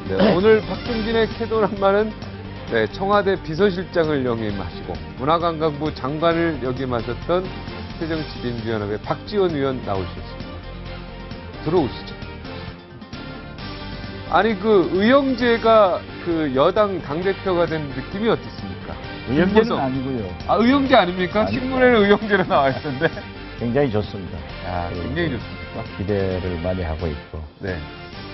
네, 오늘 박종진의 캐도란마는 네, 청와대 비서실장을 역임하시고 문화관광부 장관을 역임하셨던 새정치민주연합의 박지원 의원 나오셨습니다. 들어오시죠. 아니 그 의형제가 그 여당 당대표가 된 느낌이 어떻습니까? 의형제는 아니고요. 아, 의형제 아닙니까? 아닙니다. 신문에는 의형제로 나와 있던데. 굉장히 좋습니다. 아, 굉장히 좋습니까? 기대를 많이 하고 있고. 네.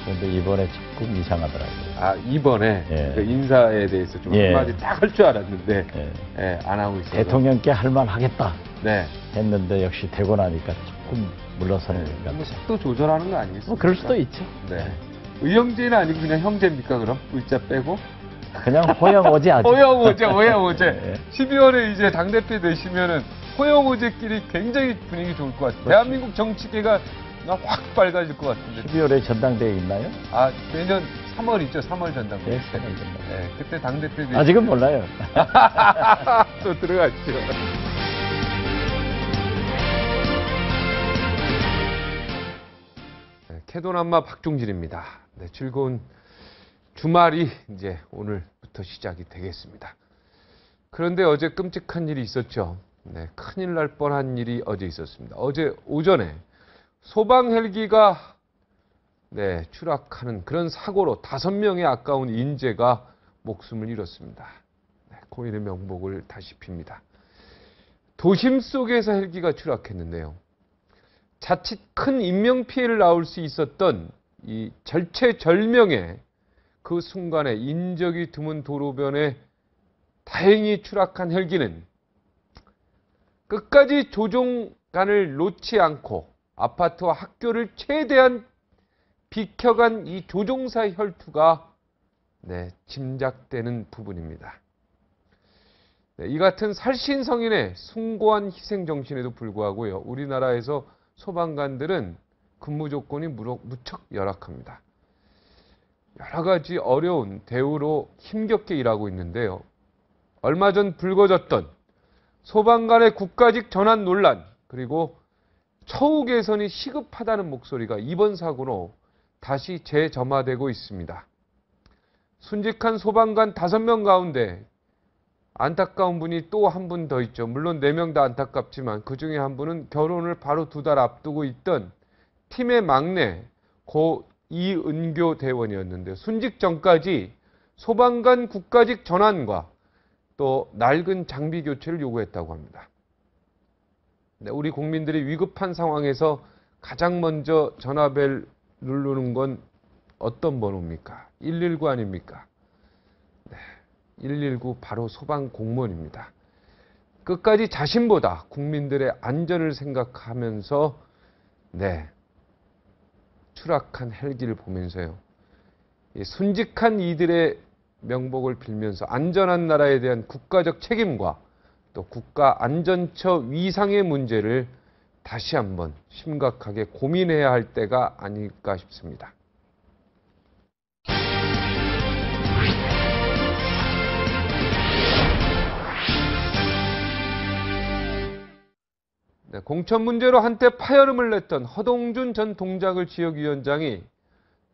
그런데 이번에 조금 이상하더라고요. 아, 이번에 예. 그 인사에 대해서 좀 예. 한마디 딱 할 줄 알았는데 예. 예, 안 하고 있어요. 대통령께 할 말 하겠다 네. 했는데 역시 되고 나니까 조금 물러서는 것 뭐 같아요. 속도 조절하는 거 아니겠습니까? 뭐 그럴 수도 있죠. 네. 의형제는 아니고 그냥 형제입니까 그럼? 의자 빼고? 그냥 호영오지 아주. 호영오제, 호영오제. 예. 12월에 이제 당대표 되시면은 호영오제끼리 굉장히 분위기 좋을 것 같아요. 그렇죠. 대한민국 정치계가 확 밝아질 것 같은데. 12월에 전당대회 있나요? 아, 내년 3월 있죠. 3월 전당대회. 네, 3월 전당대회. 네, 그때 당대표 되시면 아직은 몰라요. 또 들어가시죠. 네, 캐도남마 박종진입니다. 네, 즐거운 주말이 이제 오늘부터 시작이 되겠습니다. 그런데 어제 끔찍한 일이 있었죠. 네, 큰일 날 뻔한 일이 어제 있었습니다. 어제 오전에 소방 헬기가 네, 추락하는 그런 사고로 5명의 아까운 인재가 목숨을 잃었습니다. 네, 고인의 명복을 다시 빕니다. 도심 속에서 헬기가 추락했는데요. 자칫 큰 인명피해를 낳을 수 있었던 이 절체절명의 그 순간에 인적이 드문 도로변에 다행히 추락한 헬기는 끝까지 조종간을 놓지 않고 아파트와 학교를 최대한 비켜간 이 조종사의 혈투가 네, 짐작되는 부분입니다. 네, 이 같은 살신성인의 숭고한 희생정신에도 불구하고요. 우리나라에서 소방관들은 근무 조건이 무척 열악합니다. 여러 가지 어려운 대우로 힘겹게 일하고 있는데요. 얼마 전 불거졌던 소방관의 국가직 전환 논란, 그리고 처우 개선이 시급하다는 목소리가 이번 사고로 다시 재점화되고 있습니다. 순직한 소방관 5명 가운데 안타까운 분이 또 한 분 더 있죠. 물론 4명 다 안타깝지만 그 중에 한 분은 결혼을 바로 2달 앞두고 있던 팀의 막내 고 이은교 대원이었는데 순직 전까지 소방관 국가직 전환과 또 낡은 장비 교체를 요구했다고 합니다. 네, 우리 국민들이 위급한 상황에서 가장 먼저 전화벨 누르는 건 어떤 번호입니까? 119 아닙니까? 네, 119 바로 소방 공무원입니다. 끝까지 자신보다 국민들의 안전을 생각하면서 네, 추락한 헬기를 보면서요. 순직한 이들의 명복을 빌면서 안전한 나라에 대한 국가적 책임과 또 국가안전처 위상의 문제를 다시 한번 심각하게 고민해야 할 때가 아닐까 싶습니다. 네, 공천 문제로 한때 파열음을 냈던 허동준 전 동작을 지역위원장이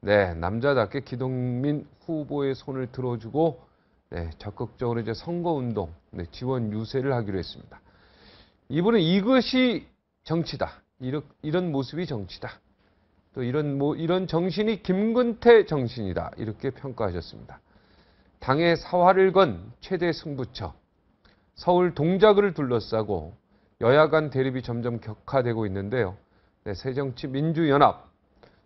네, 남자답게 기동민 후보의 손을 들어주고 네, 적극적으로 이제 선거운동 네, 지원 유세를 하기로 했습니다. 이분은 이것이 정치다. 이런 모습이 정치다. 또 이런 정신이 김근태 정신이다. 이렇게 평가하셨습니다. 당의 사활을 건 최대 승부처. 서울 동작을 둘러싸고 여야 간 대립이 점점 격화되고 있는데요. 네, 새정치민주연합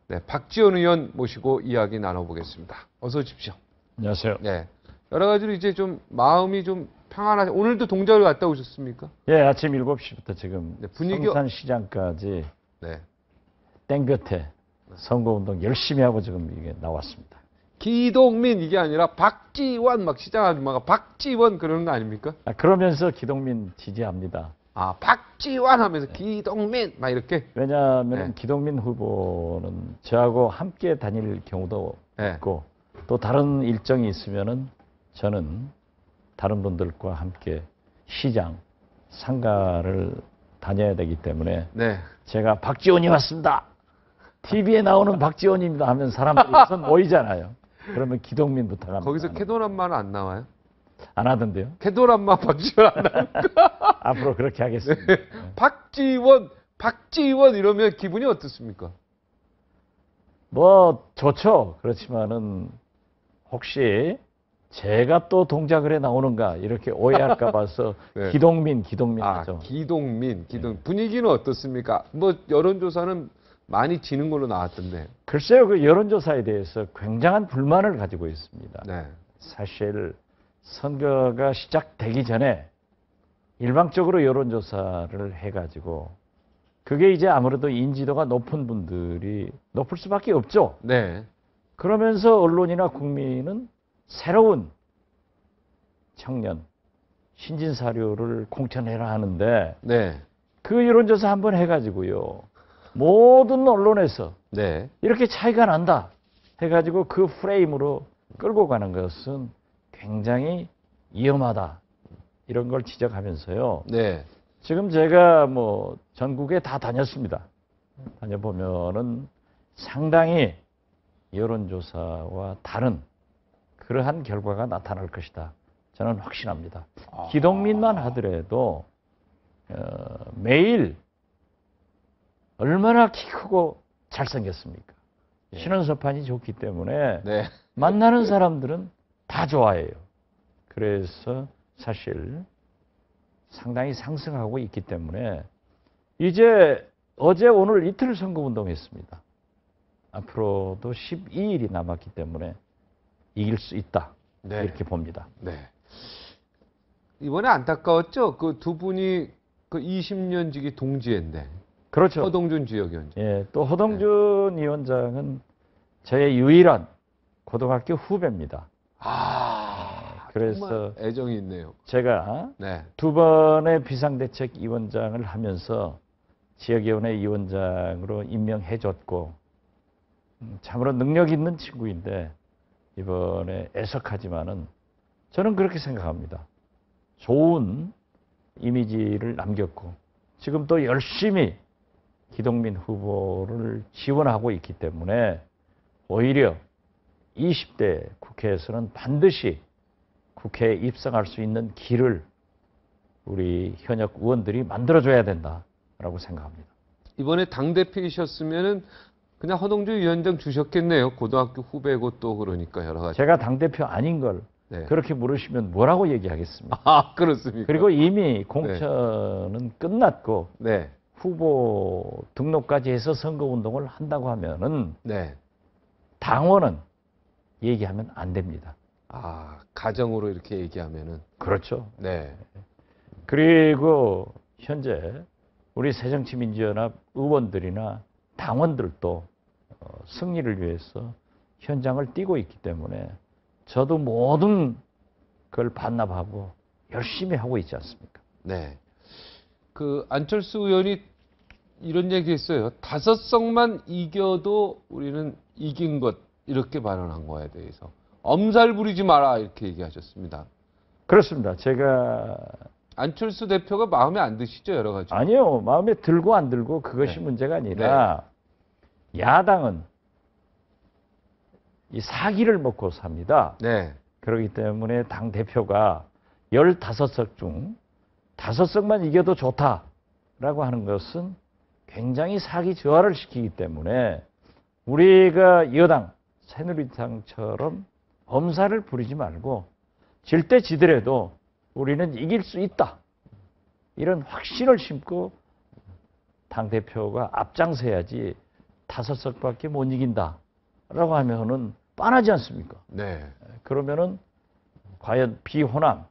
네, 박지원 의원 모시고 이야기 나눠보겠습니다. 어서 오십시오. 안녕하세요. 네, 여러 가지로 이제 좀 마음이 좀 평안하죠. 오늘도 동작을 갔다 오셨습니까? 예, 아침 7시부터 지금 네, 분위기 성산시장까지 네. 땡볕에 선거운동 열심히 하고 지금 이게 나왔습니다. 기동민 이게 아니라 박지원 막 시장 아줌마가 박지원 그러는 거 아닙니까? 그러면서 기동민 지지합니다. 아, 박지원 하면서 기동민 막 이렇게. 왜냐하면 네. 기동민 후보는 저하고 함께 다닐 경우도 네. 있고 또 다른 일정이 있으면은 저는 다른 분들과 함께 시장, 상가를 다녀야 되기 때문에 네. 제가 박지원이 왔습니다. TV에 나오는 박지원입니다 하면 사람들이 우선 모이잖아요. 그러면 기동민부터 갑니다. 거기서 캐도남만 안 나와요? 안 하던데요? 캐도남만 박지원 안 나와요? 앞으로 그렇게 하겠습니다. 네. 박지원 이러면 기분이 어떻습니까? 뭐 좋죠. 그렇지만은 혹시 제가 또 동작을 해 나오는가 이렇게 오해할까 봐서 네. 기동민 아, 하죠. 기동민. 분위기는 어떻습니까? 뭐 여론조사는 많이 지는 걸로 나왔던데. 글쎄요, 그 여론조사에 대해서 굉장한 불만을 가지고 있습니다. 네. 사실 선거가 시작되기 전에 일방적으로 여론조사를 해가지고 그게 이제 아무래도 인지도가 높은 분들이 높을 수밖에 없죠. 네. 그러면서 언론이나 국민은 새로운 청년, 신진 사료를 공천해라 하는데 네. 그 여론조사 한번 해가지고요. 모든 언론에서 네. 이렇게 차이가 난다 해가지고 그 프레임으로 끌고 가는 것은 굉장히 위험하다. 이런 걸 지적하면서요. 네. 지금 제가 뭐 전국에 다 다녔습니다. 다녀보면은 상당히 여론조사와 다른 그러한 결과가 나타날 것이다. 저는 확신합니다. 기동민만 하더라도 매일 얼마나 키 크고 잘생겼습니까? 신원서판이 좋기 때문에 네. 만나는 사람들은 다 좋아해요. 그래서 사실 상당히 상승하고 있기 때문에 이제 어제 오늘 이틀 선거운동했습니다. 앞으로도 12일이 남았기 때문에 이길 수 있다. 네. 이렇게 봅니다. 네. 이번에 안타까웠죠? 그 두 분이 그 20년 지기 동지인데. 그렇죠. 허동준 지역위원장. 예, 또 허동준 위원장은 저의 유일한 고등학교 후배입니다. 그래서 정말 애정이 있네요. 제가 네. 두 번의 비상대책위원장을 하면서 지역위원회 위원장으로 임명해줬고 참으로 능력 있는 친구인데 이번에 애석하지만은 저는 그렇게 생각합니다. 좋은 이미지를 남겼고 지금 또 열심히 기동민 후보를 지원하고 있기 때문에 오히려 20대 국회에서는 반드시 국회에 입성할 수 있는 길을 우리 현역 의원들이 만들어줘야 된다라고 생각합니다. 이번에 당대표이셨으면은 그냥 허동준 위원장 주셨겠네요. 고등학교 후배고 또 그러니까 여러 가지. 제가 당대표 아닌 걸 네. 그렇게 물으시면 뭐라고 얘기하겠습니까? 아, 그렇습니까? 그리고 이미 공천은 끝났고 네. 후보 등록까지 해서 선거운동을 한다고 하면은 네. 당원은 얘기하면 안 됩니다. 아, 가정으로 이렇게 얘기하면은. 그렇죠. 네. 그리고 현재 우리 새정치민주연합 의원들이나 당원들도 승리를 위해서 현장을 뛰고 있기 때문에 저도 모든 걸 반납하고 열심히 하고 있지 않습니까? 네. 그 안철수 의원이 이런 얘기 했어요. 5석만 이겨도 우리는 이긴 것 이렇게 발언한 거에 대해서 엄살 부리지 마라 이렇게 얘기하셨습니다. 그렇습니다. 제가 안철수 대표가 마음에 안 드시죠, 여러 가지. 아니요. 마음에 들고 안 들고 그것이 네. 문제가 아니라 야당은 이 사기를 먹고 삽니다. 네. 그렇기 때문에 당 대표가 15석 중 5석만 이겨도 좋다라고 하는 것은 굉장히 사기 저하를 시키기 때문에 우리가 여당 새누리당처럼 엄살을 부리지 말고 질 때 지더라도 우리는 이길 수 있다. 이런 확신을 심고 당대표가 앞장서야지 5석밖에 못 이긴다라고 하면은 빤하지 않습니까? 네. 그러면은 과연 비호남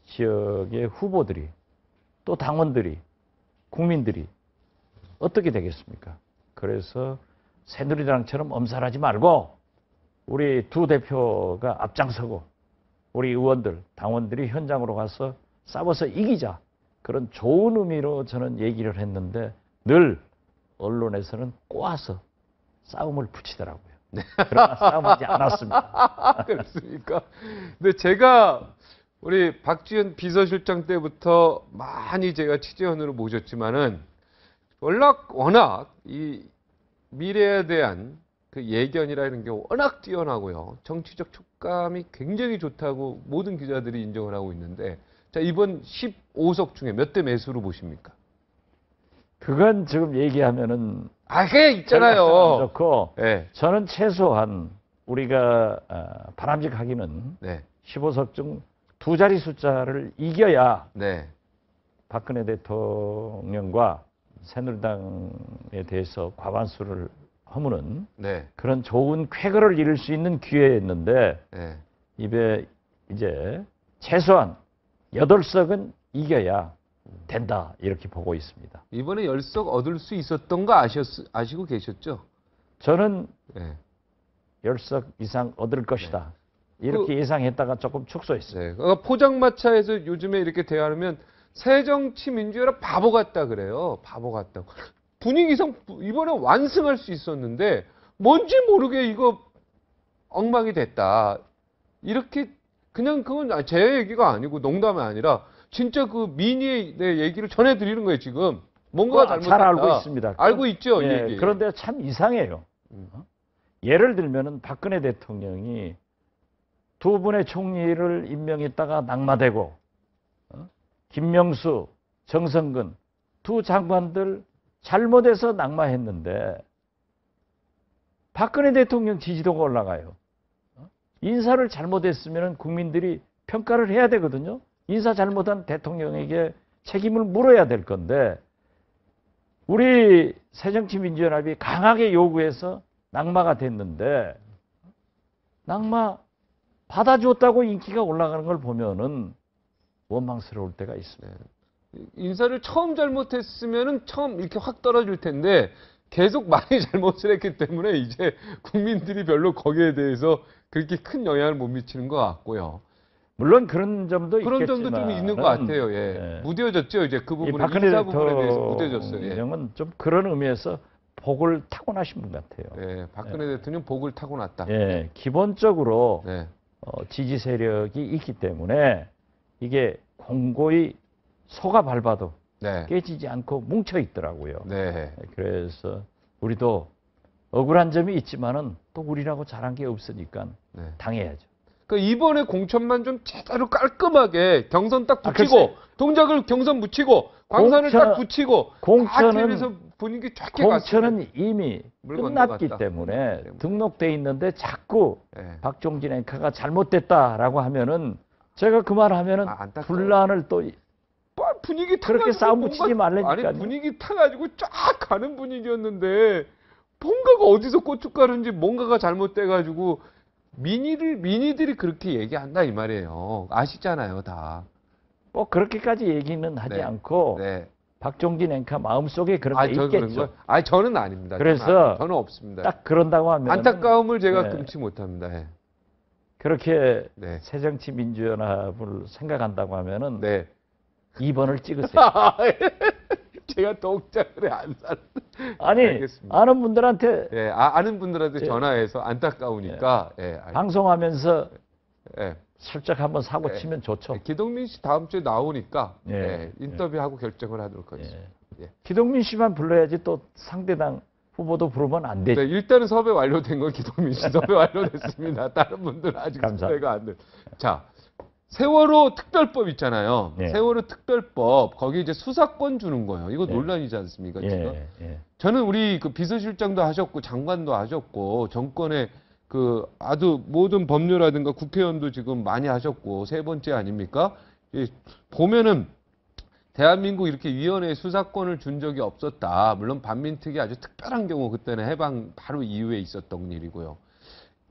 지역의 후보들이 또 당원들이 국민들이 어떻게 되겠습니까? 그래서 새누리당처럼 엄살하지 말고 우리 두 대표가 앞장서고 우리 의원들, 당원들이 현장으로 가서 싸워서 이기자. 그런 좋은 의미로 저는 얘기를 했는데 늘 언론에서는 꼬아서 싸움을 붙이더라고요. 그러나 싸움하지 않았습니다. 그렇습니까? 근데 제가 우리 박지원 비서실장 때부터 많이 제가 취재원으로 모셨지만은 워낙 이 미래에 대한 그 예견이라는 게 워낙 뛰어나고요. 정치적 촉감이 굉장히 좋다고 모든 기자들이 인정을 하고 있는데, 자, 이번 15석 중에 몇 대 매수로 보십니까? 그건 지금 얘기하면은 아, 그게 안 있잖아요. 좋고 네, 저는 최소한 우리가 바람직하기는 네, 15석 중 두 자리 숫자를 이겨야 네, 박근혜 대통령과 새누리당에 대해서 과반수를 허무는 네, 그런 좋은 쾌거를 이룰 수 있는 기회였는데 네. 입에 이제 최소한 8석은 이겨야 된다 이렇게 보고 있습니다. 이번에 10석 얻을 수 있었던 거 아시고 계셨죠? 저는 네. 10석 이상 얻을 것이다. 이렇게 예상했다가 조금 축소했어요. 네. 그러니까 포장마차에서 요즘에 이렇게 대하면 새정치민주연합 바보 같다 그래요. 바보 같다고. 분위기상 이번에 완승할 수 있었는데 뭔지 모르게 이거 엉망이 됐다. 이렇게 그냥 그건 제 얘기가 아니고 농담이 아니라 진짜 그 민의의 내 얘기를 전해드리는 거예요 지금. 뭔가가 잘못됐다. 잘 알고 있습니다. 알고 있죠 이 예, 얘기. 그런데 참 이상해요. 예를 들면은 박근혜 대통령이 두 분의 총리를 임명했다가 낙마되고 김명수, 정성근 두 장관들 잘못해서 낙마했는데 박근혜 대통령 지지도가 올라가요. 인사를 잘못했으면 국민들이 평가를 해야 되거든요. 인사 잘못한 대통령에게 책임을 물어야 될 건데 우리 새정치민주연합이 강하게 요구해서 낙마가 됐는데 낙마 받아줬다고 인기가 올라가는 걸 보면은 원망스러울 때가 있습니다. 인사를 처음 잘못했으면은 처음 이렇게 확 떨어질 텐데 계속 많이 잘못을 했기 때문에 이제 국민들이 별로 거기에 대해서 그렇게 큰 영향을 못 미치는 것 같고요. 물론 그런 점도 그런 있겠지만 점도 좀 있는 것 같아요. 예. 무뎌졌죠. 이제 그 이 부분에 박근혜 인사 부분에 대해서 무뎌졌어요. 예. 대통령은 좀 그런 의미에서 복을 타고나신 분 같아요. 예. 박근혜 대통령 복을 타고났다. 예, 기본적으로 네. 지지 세력이 있기 때문에 이게 공고히 소가 밟아도 네. 깨지지 않고 뭉쳐 있더라고요. 네. 그래서 우리도 억울한 점이 있지만은 또 우리라고 잘한 게 없으니까 네. 당해야죠. 그 이번에 공천만 좀 제대로 깔끔하게 경선 딱 붙이고 글쎄. 동작을 경선 붙이고 광산을 딱 붙이고 공천은 분위기 좋게 갔어요. 공천은 이미 물 끝났기 건너갔다. 때문에 등록돼 있는데 자꾸 네. 박종진 앵커가 잘못됐다라고 하면은 제가 그 말 하면은 안타까워. 분란을 또 분위기 그렇게 타가지고 싸움 붙이지 말라니까요. 아니 분위기 타가지고 쫙 가는 분위기였는데 뭔가가 어디서 고춧가루인지 뭔가가 잘못돼가지고 민의들이 그렇게 얘기한다 이 말이에요. 아시잖아요 다. 뭐 그렇게까지 얘기는 하지 네. 않고 네. 박종진 앵커 마음속에 그런 게 저 그런 있겠죠. 거? 저는 아닙니다. 그래서 저는 없습니다. 딱 그런다고 하면 안타까움을 제가 네. 금치 못합니다. 예. 그렇게 네. 새정치민주연합을 생각한다고 하면은 네. 2번을 찍으세요. 제가 독자를 안 샀. 아니 알겠습니다. 아는 분들한테 예, 아는 분들한테 예. 전화해서 안타까우니까. 예, 방송하면서 예. 슬쩍 한번 사고 예. 치면 좋죠. 기동민 씨 다음 주에 나오니까 예. 예, 인터뷰하고 결정을 하도록 하겠습니다. 예. 기동민 씨만 불러야지 또 상대당 후보도 부르면 안 되죠. 네, 일단은 섭외 완료된 건 기동민 씨 섭외 완료됐습니다. 다른 분들은 아직 감사합니다. 섭외가 안 돼. 자, 세월호 특별법 있잖아요. 예. 세월호 특별법 거기 이제 수사권 주는 거예요. 이거 예. 논란이지 않습니까 지금? 예. 저는 우리 그 비서실장도 하셨고 장관도 하셨고 정권의 그 아주 모든 법률라든가 국회의원도 지금 많이 하셨고 세 번째 아닙니까? 보면은 대한민국 이렇게 위원회에 수사권을 준 적이 없었다. 물론 반민특위 아주 특별한 경우 그때는 해방 바로 이후에 있었던 일이고요.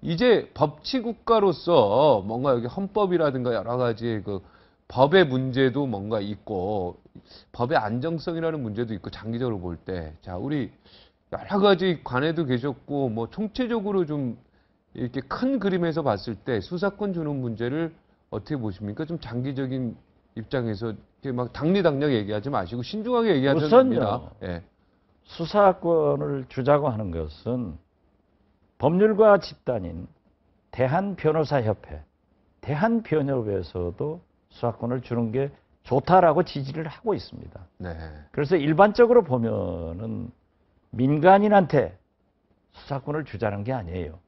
이제 법치국가로서 뭔가 여기 헌법이라든가 여러 가지 그 법의 문제도 뭔가 있고 법의 안정성이라는 문제도 있고 장기적으로 볼 때 자 우리 여러 가지 관에도 계셨고 뭐 총체적으로 좀 이렇게 큰 그림에서 봤을 때 수사권 주는 문제를 어떻게 보십니까? 좀 장기적인 입장에서 이렇게 막 당리당략 얘기하지 마시고 신중하게 얘기하셔도 됩니다. 우선요. 예. 수사권을 주자고 하는 것은 법률가 집단인 대한변호사협회, 대한변협에서도 수사권을 주는 게 좋다라고 지지를 하고 있습니다. 네. 그래서 일반적으로 보면은 민간인한테 수사권을 주자는 게 아니에요.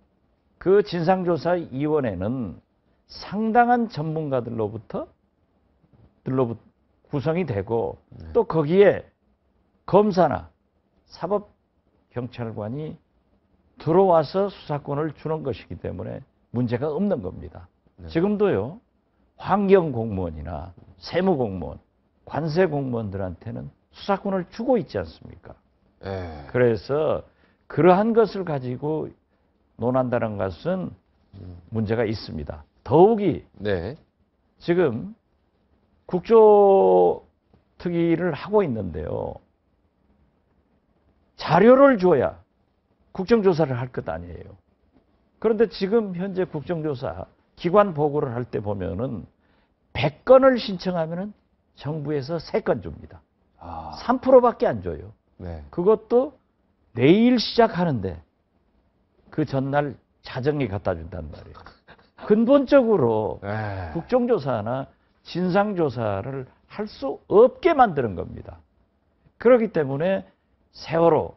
그 진상조사위원회는 상당한 전문가들로부터 구성이 되고 또 거기에 검사나 사법경찰관이 들어와서 수사권을 주는 것이기 때문에 문제가 없는 겁니다. 네. 지금도요, 환경공무원이나 세무공무원, 관세공무원들한테는 수사권을 주고 있지 않습니까? 예. 그래서 그러한 것을 가지고 논한다는 것은 문제가 있습니다. 더욱이 네. 지금 국조특위를 하고 있는데요. 자료를 줘야 국정조사를 할 것 아니에요. 그런데 지금 현재 국정조사 기관 보고를 할 때 보면은 100건을 신청하면은 정부에서 3건 줍니다. 3%밖에 안 줘요. 네. 그것도 내일 시작하는데 그 전날 자정에 갖다 준단 말이에요. 근본적으로 예. 국정조사나 진상조사를 할 수 없게 만드는 겁니다. 그렇기 때문에 세월호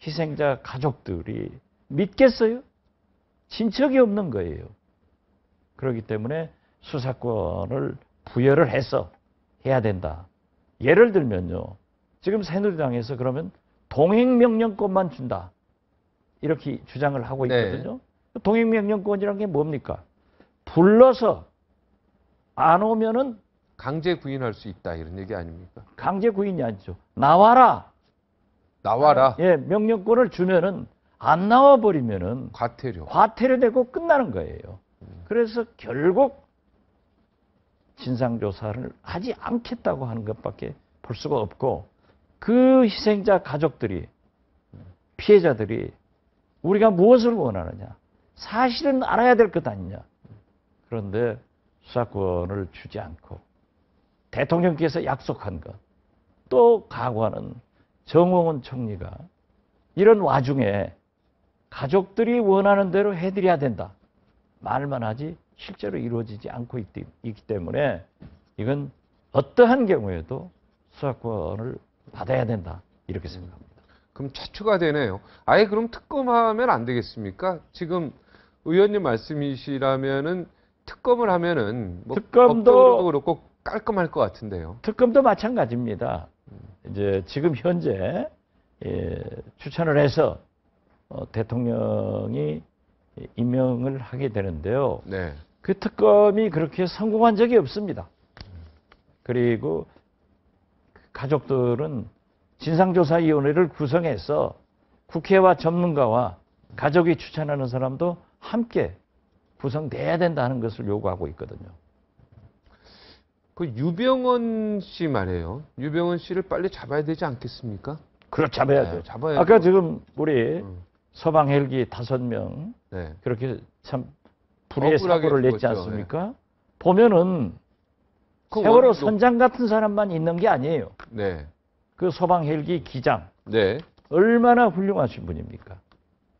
희생자 가족들이 믿겠어요? 친척이 없는 거예요. 그렇기 때문에 수사권을 부여를 해서 해야 된다. 예를 들면요. 지금 새누리당에서 그러면 동행명령권만 준다. 이렇게 주장을 하고 있거든요. 네. 동행명령권이라는 게 뭡니까? 불러서 안 오면은 강제 구인할 수 있다 이런 얘기 아닙니까? 강제 구인이 아니죠. 나와라. 나와라. 예, 명령권을 주면은 안 나와 버리면은 과태료 되고 끝나는 거예요. 그래서 결국 진상조사를 하지 않겠다고 하는 것밖에 볼 수가 없고 그 희생자 가족들이 피해자들이 우리가 무엇을 원하느냐 사실은 알아야 될 것 아니냐. 그런데 수사권을 주지 않고 대통령께서 약속한 것 또 각오하는 정홍원 총리가 이런 와중에 가족들이 원하는 대로 해드려야 된다. 말만 하지 실제로 이루어지지 않고 있기 때문에 이건 어떠한 경우에도 수사권을 받아야 된다. 이렇게 생각합니다. 그럼 차추가 되네요. 아예 그럼 특검하면 안 되겠습니까? 지금 의원님 말씀이시라면은 특검을 하면은 뭐 법적으로도 그렇고 깔끔할 것 같은데요. 특검도 마찬가지입니다. 이제 지금 현재 추천을 해서 대통령이 임명을 하게 되는데요. 네. 그 특검이 그렇게 성공한 적이 없습니다. 그리고 가족들은 진상조사위원회를 구성해서 국회와 전문가와 가족이 추천하는 사람도 함께 구성돼야 된다는 것을 요구하고 있거든요. 그 유병헌 씨 말이에요. 유병헌 씨를 빨리 잡아야 되지 않겠습니까? 그렇죠. 잡아야죠. 네, 잡아야죠. 아까 지금 우리 서방 헬기 5명 네. 그렇게 참 불의의 사고를 냈지 않습니까? 네. 보면은 세월호 선장 같은 사람만 있는 게 아니에요. 네. 그 소방 헬기 기장. 네. 얼마나 훌륭하신 분입니까?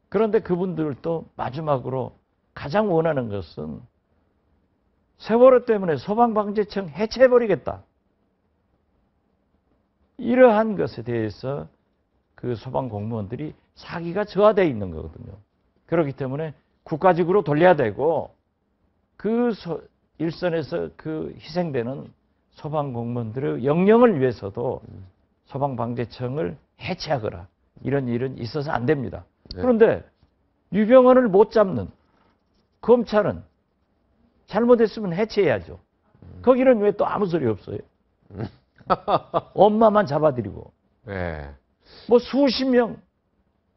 그런데 그분들도 마지막으로 가장 원하는 것은 세월호 때문에 소방방재청 해체해버리겠다. 이러한 것에 대해서 그 소방공무원들이 사기가 저하되어 있는 거거든요. 그렇기 때문에 국가직으로 돌려야 되고 그 일선에서 그 희생되는 소방공무원들의 영령을 위해서도 소방방재청을 해체하거나 이런 일은 있어서 안 됩니다. 네. 그런데 유병헌을 못 잡는 검찰은 잘못했으면 해체해야죠. 거기는 왜 또 아무 소리 없어요? 엄마만 잡아들이고 네. 뭐 수십 명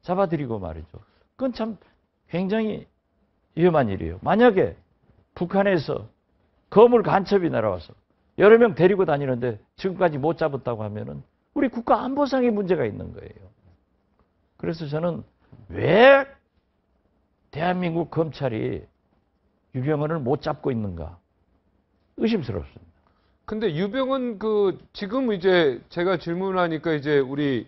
잡아들이고 말이죠. 그건 참 굉장히 위험한 일이에요. 만약에 북한에서 거물 간첩이 날아와서 여러 명 데리고 다니는데 지금까지 못 잡았다고 하면은 우리 국가 안보상의 문제가 있는 거예요. 그래서 저는 왜 대한민국 검찰이 유병헌을 못 잡고 있는가 의심스럽습니다. 근데 유병헌 지금 이제 제가 질문하니까 이제 우리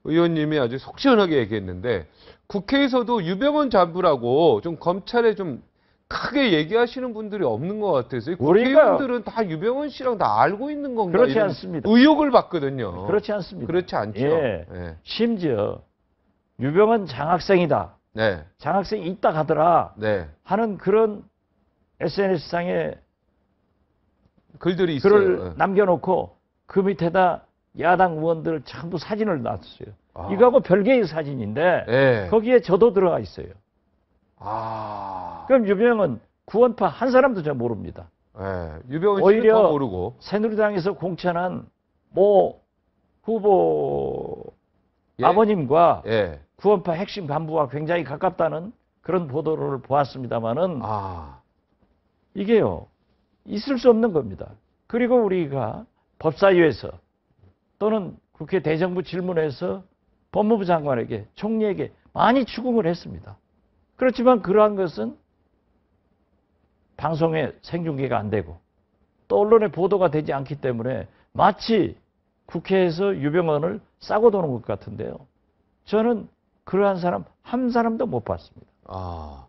의원님이 아주 속 시원하게 얘기했는데 국회에서도 유병헌 잡으라고 좀 검찰에 좀 크게 얘기하시는 분들이 없는 것 같아서 국회의원들은 다 유병헌 씨랑 다 알고 있는 건가? 그렇지 않습니다. 의혹을 받거든요. 그렇지 않습니다. 그렇지 않죠. 예. 예. 심지어 유병헌 장학생이다. 네. 장학생이 있다 가더라 네. 하는 그런 SNS상에 글들이 있어요. 글을 남겨놓고 그 밑에다 야당 의원들 전부 사진을 놨어요. 아. 이거하고 별개의 사진인데 네. 거기에 저도 들어가 있어요. 아. 그럼 유병은 구원파 한 사람도 잘 모릅니다. 네. 유병은 씨는 오히려 더 모르고. 새누리당에서 공천한 모 후보 예? 아버님과 예. 구원파 핵심 간부와 굉장히 가깝다는 그런 보도를 보았습니다마는 아. 이게요 있을 수 없는 겁니다. 그리고 우리가 법사위에서 또는 국회 대정부 질문에서 법무부 장관에게 총리에게 많이 추궁을 했습니다. 그렇지만 그러한 것은 방송에 생중계가 안 되고 또 언론에 보도가 되지 않기 때문에 마치 국회에서 유병헌을 싸고 도는 것 같은데요. 저는 그러한 사람 한 사람도 못 봤습니다. 아.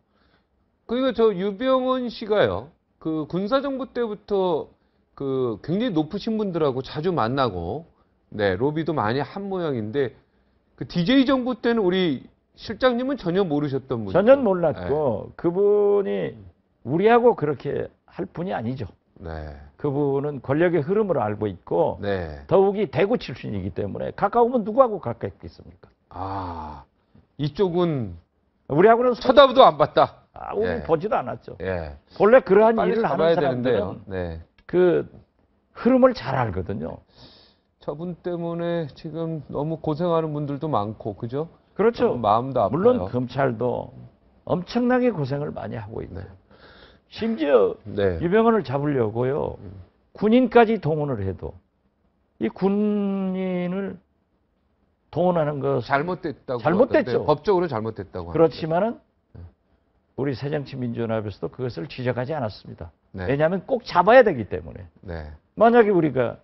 그리고 저 유병헌 씨가요. 그 군사정부 때부터 그 굉장히 높으신 분들하고 자주 만나고 네, 로비도 많이 한 모양인데 그 DJ 정부 때는 우리 실장님은 전혀 모르셨던 분이죠. 전혀 몰랐고 그분이 우리하고 그렇게 할 분이 아니죠. 네. 그분은 권력의 흐름을 알고 있고 네. 더욱이 대구 출신이기 때문에 가까우면 누구하고 가깝겠습니까? 아. 이쪽은 우리하고는 쳐다보도 안 봤다. 우리 예. 보지도 않았죠. 예. 원래 그러한 빨리 일을 잡아야 하는 사람들은 되는데요. 네. 그 흐름을 잘 알거든요. 저분 때문에 지금 너무 고생하는 분들도 많고, 그죠? 그렇죠. 마음도 아파요. 물론 검찰도 엄청나게 고생을 많이 하고 있고 네. 심지어 네. 유병헌을 잡으려고요. 군인까지 동원을 해도 이 군인을 동원하는 것 잘못됐다고. 잘못됐죠. 하던데, 법적으로 잘못됐다고. 그렇지만은 우리 새정치민주연합에서도 그것을 지적하지 않았습니다. 네. 왜냐하면 꼭 잡아야 되기 때문에. 네. 만약에 우리가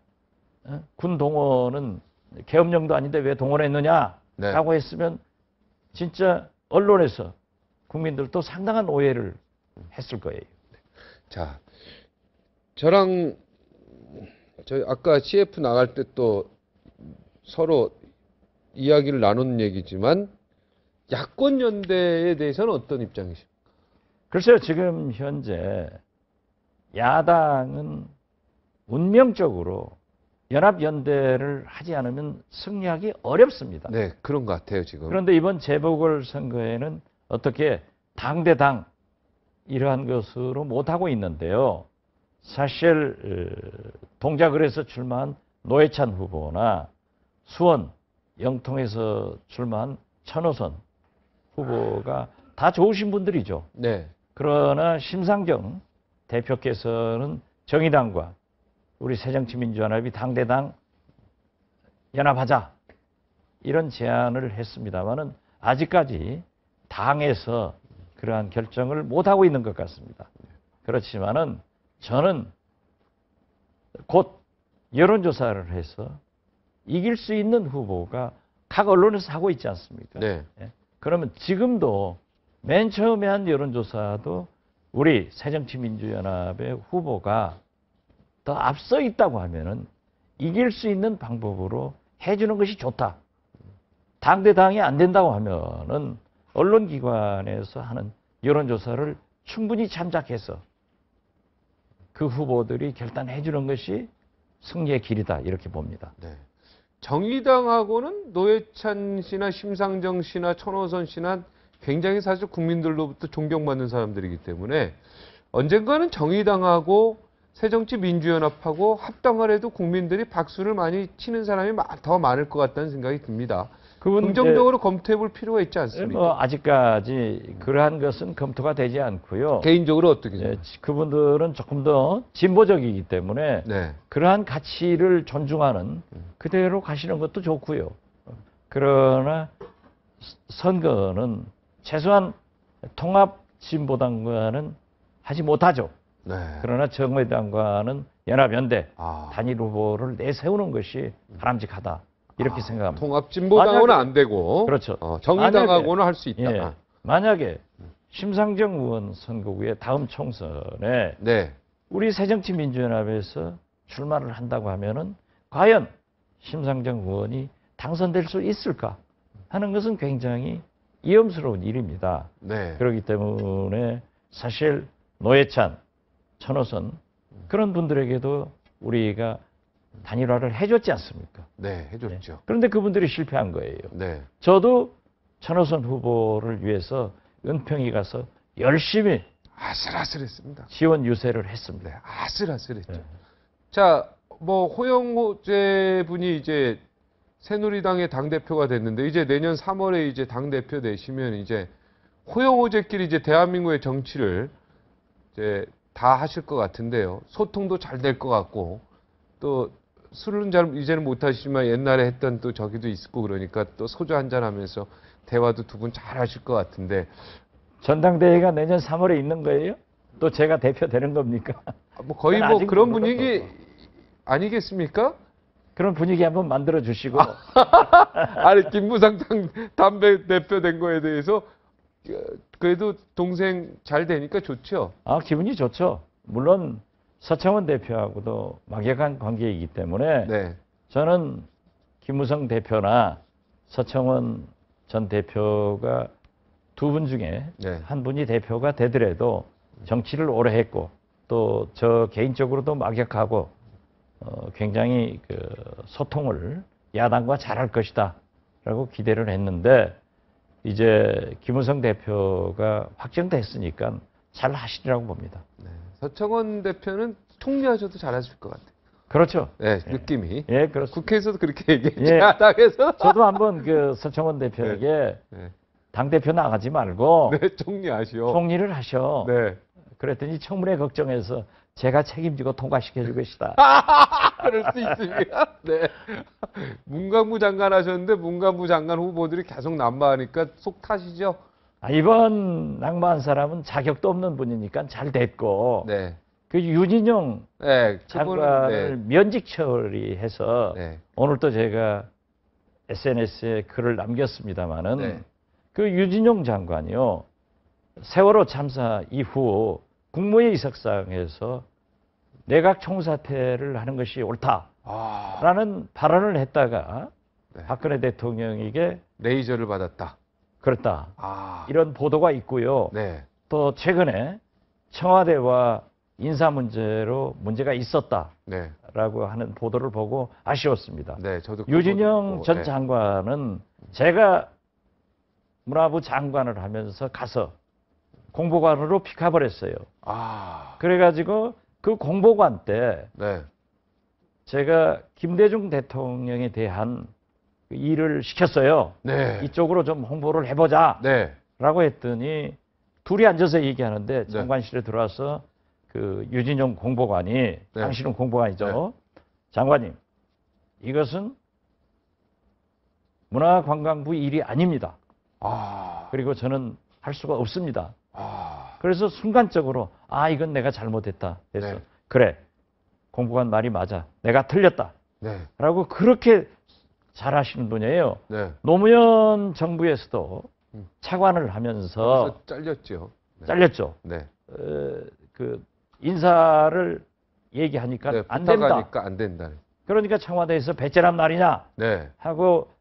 군 동원은 계엄령도 아닌데 왜 동원했느냐라고 네. 했으면 진짜 언론에서 국민들도 상당한 오해를 했을 거예요. 자, 저랑 저희 아까 CF 나갈 때 또 서로 이야기를 나눈 얘기지만 야권 연대에 대해서는 어떤 입장이십니까? 글쎄요, 지금 현재 야당은 운명적으로 연합연대를 하지 않으면 승리하기 어렵습니다. 네, 그런 것 같아요, 지금. 그런데 이번 재보궐선거에는 어떻게 당대당 이러한 것으로 못하고 있는데요. 사실 동작을에서 출마한 노회찬 후보나 수원, 영통에서 출마한 천호선 후보가 다 좋으신 분들이죠. 네. 그러나 심상정 대표께서는 정의당과 우리 새정치민주연합이 당대당 연합하자 이런 제안을 했습니다마는 아직까지 당에서 그러한 결정을 못하고 있는 것 같습니다. 그렇지만은 저는 곧 여론조사를 해서 이길 수 있는 후보가 각 언론에서 하고 있지 않습니까? 네. 그러면 지금도 맨 처음에 한 여론조사도 우리 새정치민주연합의 후보가 더 앞서 있다고 하면은 이길 수 있는 방법으로 해주는 것이 좋다. 당대당이 안 된다고 하면은 언론기관에서 하는 여론조사를 충분히 참작해서 그 후보들이 결단해 주는 것이 승리의 길이다 이렇게 봅니다. 네. 정의당하고는 노회찬 씨나 심상정 씨나 천호선 씨나 굉장히 사실 국민들로부터 존경받는 사람들이기 때문에 언젠가는 정의당하고 새정치민주연합하고 합당을 해도 국민들이 박수를 많이 치는 사람이 더 많을 것 같다는 생각이 듭니다. 긍정적으로 검토해 볼 필요가 있지 않습니까? 아직까지 그러한 것은 검토가 되지 않고요. 개인적으로 어떻게 생각하세요? 그분들은 조금 더 진보적이기 때문에 네. 그러한 가치를 존중하는 그대로 가시는 것도 좋고요. 그러나 선거는 최소한 통합 진보당과는 하지 못하죠. 네. 그러나 정의당과는 연합연대 아. 단일 후보를 내세우는 것이 바람직하다. 이렇게 생각합니다. 통합진보당하고는 안 되고 그렇죠. 정의당하고는 할 수 있다. 예, 만약에 심상정 의원 선거구에 다음 총선에 네. 우리 새정치민주연합에서 출마를 한다고 하면은 과연 심상정 의원이 당선될 수 있을까 하는 것은 굉장히 위험스러운 일입니다. 네. 그렇기 때문에 사실 노회찬, 천호선 그런 분들에게도 우리가 단일화를 해줬지 않습니까? 네, 해줬죠. 그런데 그분들이 실패한 거예요. 네. 저도 천호선 후보를 위해서 은평이 가서 열심히 아슬아슬했습니다. 지원 유세를 했습니다. 네, 아슬아슬했죠. 네. 자, 뭐 호영호재 분이 이제 새누리당의 당 대표가 됐는데 이제 내년 3월에 이제 당 대표 되시면 이제 호영호재끼리 이제 대한민국의 정치를 이제 다 하실 것 같은데요. 소통도 잘 될 것 같고 또 술은 잘 이제는 못 하시지만 옛날에 했던 또 저기도 있고 그러니까 또 소주 한잔 하면서 대화도 두 분 잘 하실 것 같은데 전당대회가 내년 3월에 있는 거예요? 또 제가 대표 되는 겁니까? 뭐 거의 그건 뭐 아직 그런 모르는 분위기 거고. 아니겠습니까? 그런 분위기 한번 만들어 주시고 아니 김무상 담배 대표 된 거에 대해서 그래도 동생 잘 되니까 좋죠. 기분이 좋죠. 물론 서청원 대표하고도 막역한 관계이기 때문에 네, 저는 김무성 대표나 서청원 전 대표가 두 분 중에 네, 한 분이 대표가 되더라도 정치를 오래 했고 또 저 개인적으로도 막역하고 굉장히 그 소통을 야당과 잘할 것이다 라고 기대를 했는데 이제 김무성 대표가 확정됐으니까 잘 하시리라고 봅니다. 네. 서청원 대표는 총리하셔도 잘하실 것 같아요. 그렇죠. 네, 느낌이. 예, 그렇습니다. 국회에서도 그렇게 얘기했죠. 예. 야당에서. 저도 한번 그 서청원 대표에게 네, 당대표 나가지 말고 네, 총리하시오. 총리를 하셔. 네. 그랬더니 청문회 걱정해서 제가 책임지고 통과시켜 줄 것이다. 그럴 수 있습니다. 네. 문광부 장관 하셨는데 문광부 장관 후보들이 계속 난무하니까 속 타시죠? 이번 낙마한 사람은 자격도 없는 분이니까 잘 됐고 네. 그 윤인용 네. 장관을 면직 처리해서 네. 오늘 또 제가 SNS에 글을 남겼습니다마는 네. 그 유진용 장관이요 세월호 참사 이후 국무회의 석상에서 내각 총사퇴를 하는 것이 옳다라는 아, 발언을 했다가 네. 박근혜 대통령에게 레이저를 받았다. 그렇다 아, 이런 보도가 있고요. 네. 또 최근에 청와대와 인사 문제로 문제가 있었다라고 네. 하는 보도를 보고 아쉬웠습니다. 네. 저도 유진영 그거 전 네. 장관은 제가 문화부 장관을 하면서 가서 공보관으로 픽업을 했어요. 아, 그래가지고 그 공보관 때 네. 제가 김대중 대통령에 대한 그 일을 시켰어요. 네. 이쪽으로 좀 홍보를 해보자 네. 라고 했더니 둘이 앉아서 얘기하는데 네. 장관실에 들어와서 그 유진용 공보관이 당신은 공보관이죠. 장관님 이것은 문화관광부 일이 아닙니다. 아, 그리고 저는 할 수가 없습니다. 아, 그래서 순간적으로 이건 내가 잘못했다 해서 네. 그래 공보관 말이 맞아 내가 틀렸다 네. 라고 그렇게 잘하시는 분이에요. 네. 노무현 정부에서도 차관을 하면서 그래서 잘렸죠. 네. 잘렸죠. 네. 그 인사를 얘기하니까 네. 안 된다. 부탁하니까 안 된다. 그러니까 청와대에서 배째람 날이냐 네. 하고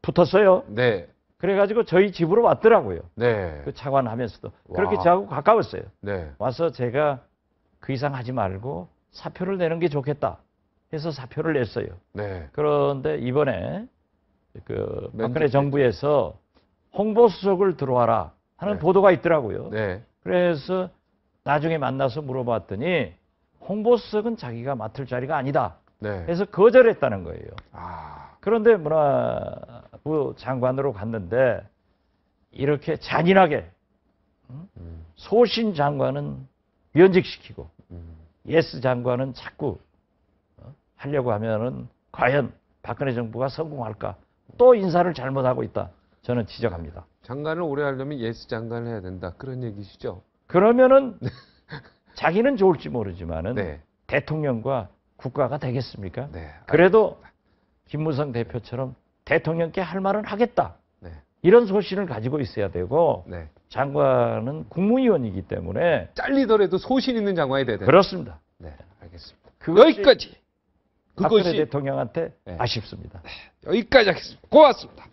붙었어요. 네. 그래가지고 저희 집으로 왔더라고요. 네. 그 차관 하면서도 그렇게 와. 저하고 가까웠어요. 네. 와서 제가 그 이상 하지 말고 사표를 내는 게 좋겠다 해서 사표를 냈어요. 네. 그런데 이번에 그 박근혜 면접 정부에서 홍보수석을 들어와라 하는 네. 보도가 있더라고요. 네. 그래서 나중에 만나서 물어봤더니 홍보수석은 자기가 맡을 자리가 아니다 네. 해서 거절했다는 거예요. 아, 그런데 문화부 장관으로 갔는데 이렇게 잔인하게 소신 장관은 면직시키고 예스 장관은 자꾸 하려고 하면은 과연 박근혜 정부가 성공할까? 또 인사를 잘못하고 있다. 저는 지적합니다. 장관을 오래 하려면 예스 장관을 해야 된다. 그런 얘기시죠? 그러면은 자기는 좋을지 모르지만은 네. 대통령과 국가가 되겠습니까? 네. 그래도 김무성 대표처럼 대통령께 할 말은 하겠다. 네. 이런 소신을 가지고 있어야 되고 네. 장관은 국무위원이기 때문에 잘리더라도 소신 있는 장관이 돼야 된다. 그렇습니다. 네. 알겠습니다. 그것이 여기까지. 박근혜 그것이 대통령한테 네. 아쉽습니다. 여기까지 하겠습니다. 고맙습니다.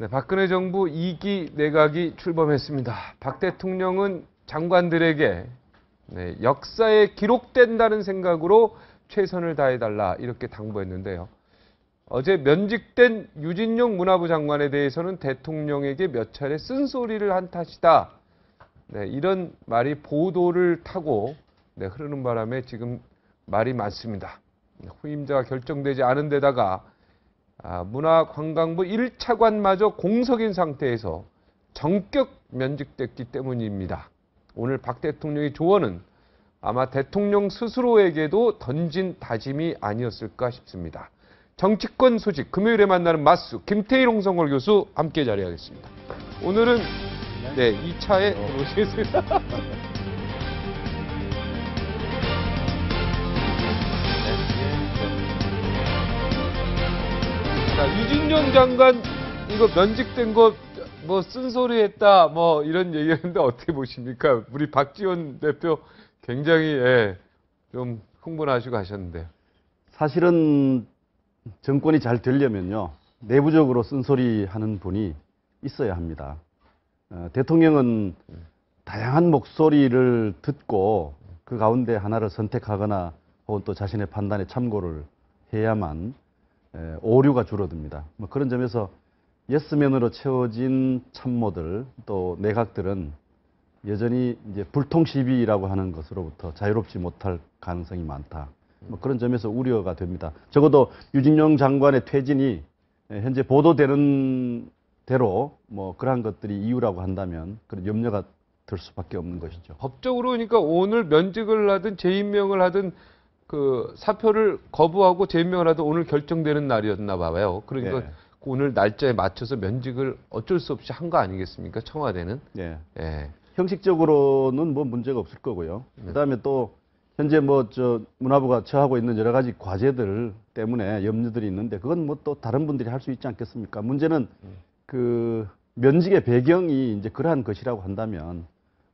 네, 박근혜 정부 2기 내각이 출범했습니다. 박 대통령은 장관들에게 네, 역사에 기록된다는 생각으로 최선을 다해달라 이렇게 당부했는데요. 어제 면직된 유진룡 문화부 장관에 대해서는 대통령에게 몇 차례 쓴소리를 한 탓이다. 네, 이런 말이 보도를 타고 네, 흐르는 바람에 지금 말이 많습니다. 후임자가 결정되지 않은 데다가 문화관광부 1차관마저 공석인 상태에서 전격 면직됐기 때문입니다. 오늘 박 대통령의 조언은 아마 대통령 스스로에게도 던진 다짐이 아니었을까 싶습니다. 정치권 소식 금요일에 만나는 맞수 김태일 홍성걸 교수 함께 자리하겠습니다. 오늘은 네, 2차에 모시겠습니다. 자, 유진룡 장관 이거 면직된 거 뭐 쓴소리 했다 뭐 이런 얘기했는데 어떻게 보십니까? 우리 박지원 대표 굉장히 좀 흥분하시고 하셨는데요. 사실은 정권이 잘 되려면요, 내부적으로 쓴소리 하는 분이 있어야 합니다. 대통령은 다양한 목소리를 듣고 그 가운데 하나를 선택하거나 혹은 또 자신의 판단에 참고를 해야만 오류가 줄어듭니다. 뭐 그런 점에서 예스맨으로 채워진 참모들 또 내각들은 여전히 이제 불통시비라고 하는 것으로부터 자유롭지 못할 가능성이 많다. 뭐 그런 점에서 우려가 됩니다. 적어도 유진룡 장관의 퇴진이 현재 보도되는 대로 뭐 그러한 것들이 이유라고 한다면 그런 염려가 들 수밖에 없는 것이죠. 법적으로 그러니까 오늘 면직을 하든 재임명을 하든 그 사표를 거부하고 재임명을 하든 오늘 결정되는 날이었나 봐요. 그러니까 네. 오늘 날짜에 맞춰서 면직을 어쩔 수 없이 한 거 아니겠습니까? 청와대는. 예. 예. 형식적으로는 뭐 문제가 없을 거고요. 그다음에 또 현재 뭐 문화부가 처하고 있는 여러 가지 과제들 때문에 염려들이 있는데 그건 뭐 또 다른 분들이 할 수 있지 않겠습니까? 문제는 그 면직의 배경이 이제 그러한 것이라고 한다면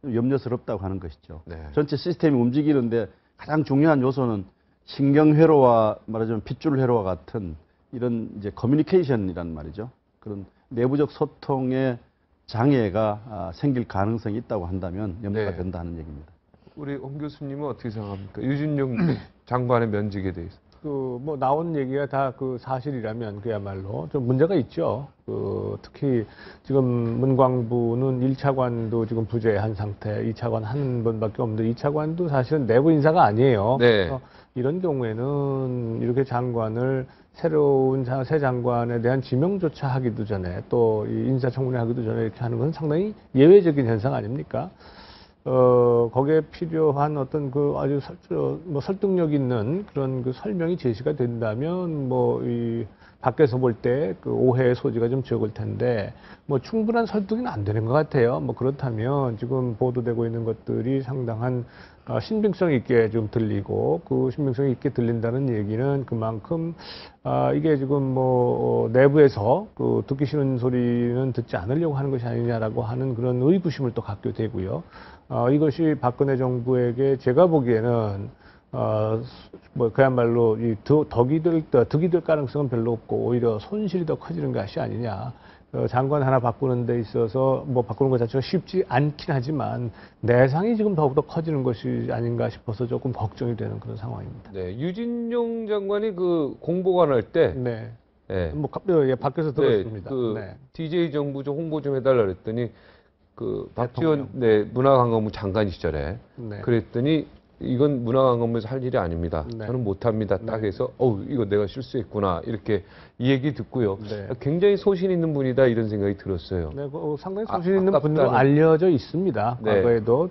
좀 염려스럽다고 하는 것이죠. 네. 전체 시스템이 움직이는데 가장 중요한 요소는 신경회로와 말하자면 핏줄회로와 같은 이런 이제 커뮤니케이션이란 말이죠. 그런 내부적 소통의 장애가 생길 가능성이 있다고 한다면 염려가 네. 된다는 얘기입니다. 우리 홍 교수님은 어떻게 생각합니까? 유진룡 장관의 면직에 대해서. 뭐 나온 얘기가 다 그 사실이라면 그야말로 좀 문제가 있죠. 특히 지금 문광부는 1차관도 지금 부재한 상태, 2차관 한 번밖에 없는데 2차관도 사실은 내부 인사가 아니에요. 네. 그래서 이런 경우에는 이렇게 장관을 새로운 새 장관에 대한 지명조차 하기도 전에 또 이 인사청문회 하기도 전에 이렇게 하는 것은 상당히 예외적인 현상 아닙니까? 거기에 필요한 어떤 그 아주 설득력 있는 그런 그 설명이 제시가 된다면 이 밖에서 볼 때 그 오해의 소지가 좀 적을 텐데 충분한 설득은 안 되는 것 같아요. 그렇다면 지금 보도되고 있는 것들이 상당한 신빙성 있게 좀 들리고 그 신빙성 있게 들린다는 얘기는 그만큼 이게 지금 내부에서 그 듣기 싫은 소리는 듣지 않으려고 하는 것이 아니냐라고 하는 그런 의구심을 또 갖게 되고요. 이것이 박근혜 정부에게 제가 보기에는 그야말로 득이 될 가능성은 별로 없고 오히려 손실이 더 커지는 것이 아니냐. 장관 하나 바꾸는 데 있어서 바꾸는 것 자체가 쉽지 않긴 하지만 내상이 지금 더욱더 커지는 것이 아닌가 싶어서 조금 걱정이 되는 그런 상황입니다. 네, 유진룡 장관이 그 공보관 할 때 네. 네. 밖에서 들었습니다. 네, DJ 정부 좀 홍보 좀 해달라 그랬더니 그 박지원 문화관광부 장관 시절에 네. 그랬더니 이건 문화관광부에서 할 일이 아닙니다. 네. 저는 못합니다. 딱 해서 이거 내가 실수했구나 이렇게 이 얘기 듣고요. 네. 굉장히 소신 있는 분이다 이런 생각이 들었어요. 네, 상당히 소신 있는 아깝다는- 분으로 알려져 있습니다. 네. 과거에도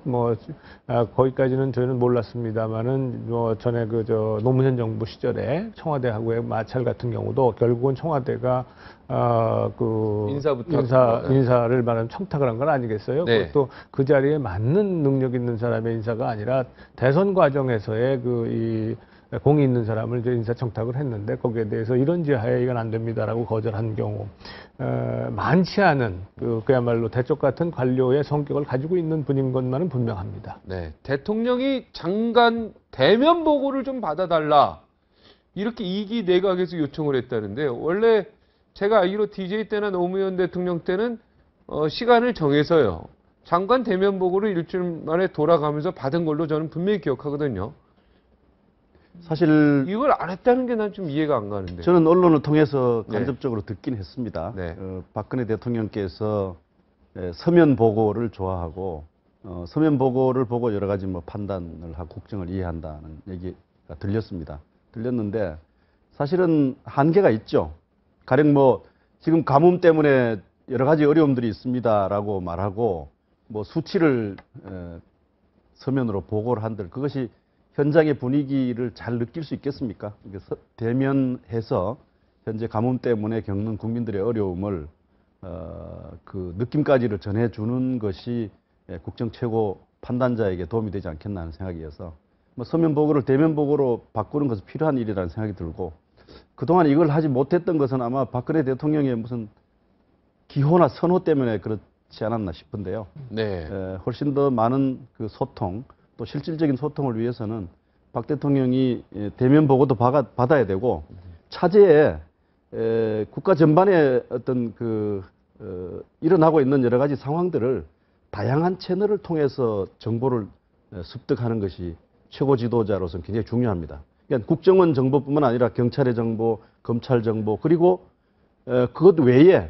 거기까지는 저희는 몰랐습니다만은 전에 노무현 정부 시절에 청와대하고의 마찰 같은 경우도 결국은 청와대가 인사를 말하면 청탁을 한 건 아니겠어요? 네. 그것도 그 자리에 맞는 능력 있는 사람의 인사가 아니라 대선 과정에서의 공이 있는 사람을 이제 인사청탁을 했는데 거기에 대해서 이런 지하에 이건 안 됩니다라고 거절한 경우 많지 않은 그야말로 대쪽 같은 관료의 성격을 가지고 있는 분인 것만은 분명합니다. 네, 대통령이 장관 대면 보고를 좀 받아달라 이렇게 2기 내각에서 요청을 했다는데요. 원래 제가 알기로 DJ 때나 노무현 대통령 때는 시간을 정해서요. 장관 대면 보고를 일주일 만에 돌아가면서 받은 걸로 저는 분명히 기억하거든요. 사실 이걸 안 했다는 게 난 좀 이해가 안 가는데. 저는 언론을 통해서 네. 간접적으로 듣긴 했습니다. 네. 박근혜 대통령께서 서면 보고를 좋아하고 서면 보고를 보고 여러 가지 뭐 판단을 하고 국정을 이해한다는 얘기가 들렸습니다. 들렸는데 사실은 한계가 있죠. 가령 뭐 지금 가뭄 때문에 여러 가지 어려움들이 있습니다라고 말하고 뭐 수치를 서면으로 보고를 한들 그것이 현장의 분위기를 잘 느낄 수 있겠습니까? 그래서 대면해서 현재 가뭄 때문에 겪는 국민들의 어려움을 그 느낌까지를 전해주는 것이 국정 최고 판단자에게 도움이 되지 않겠나 하는 생각이어서 뭐 서면 보고를 대면 보고로 바꾸는 것은 필요한 일이라는 생각이 들고 그동안 이걸 하지 못했던 것은 아마 박근혜 대통령의 무슨 기호나 선호 때문에 그렇지 않았나 싶은데요. 네. 훨씬 더 많은 그 소통 또 실질적인 소통을 위해서는 박 대통령이 대면 보고도 받아야 되고 차제에 국가 전반에 어떤 일어나고 있는 여러 가지 상황들을 다양한 채널을 통해서 정보를 습득하는 것이 최고 지도자로서는 굉장히 중요합니다. 그러니까 국정원 정보뿐만 아니라 경찰의 정보, 검찰 정보 그리고 그것 외에